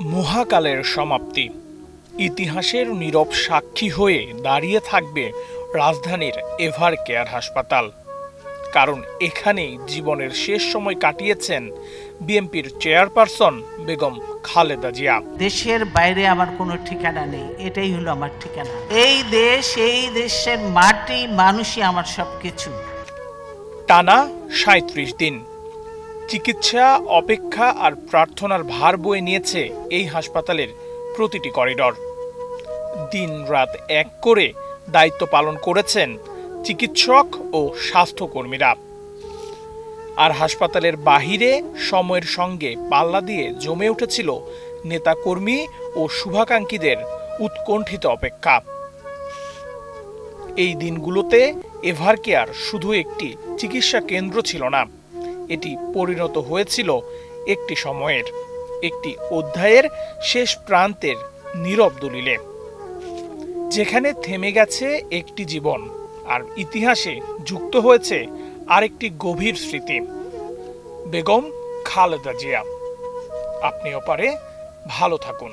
মহাকালের সমাপ্তি, ইতিহাসের নীরব সাক্ষী হয়ে দাঁড়িয়ে থাকবে রাজধানীর এভার কেয়ার হাসপাতাল। কারণ এখানেই জীবনের শেষ সময় কাটিয়েছেন বিএনপির চেয়ারপারসন বেগম খালেদা জিয়া। দেশের বাইরে আমার কোনো ঠিকানা নেই, এটাই হলো আমার ঠিকানা। এই দেশ, এই দেশের মাটি, মানুষই আমার সবকিছু। টানা ৩৭ দিন চিকিৎসা, অপেক্ষা আর প্রার্থনার ভার বয়ে নিয়েছে এই হাসপাতালের প্রতিটি করিডর। দিন রাত এক করে দায়িত্ব পালন করেছেন চিকিৎসক ও স্বাস্থ্যকর্মীরা। আর হাসপাতালের বাহিরে সময়ের সঙ্গে পাল্লা দিয়ে জমে উঠেছিল নেতাকর্মী ও শুভাকাঙ্ক্ষীদের উৎকণ্ঠিত অপেক্ষা। এই দিনগুলোতে এভার কেয়ার শুধু একটি চিকিৎসা কেন্দ্র ছিল না, এটি পরিণত হয়েছিল একটি সময়ের, একটি অধ্যায়ের শেষ প্রান্তের নীরব দলিলে, যেখানে থেমে গেছে একটি জীবন আর ইতিহাসে যুক্ত হয়েছে আরেকটি গভীর স্মৃতি, বেগম খালেদা জিয়া। আপনিও পারে ভালো থাকুন।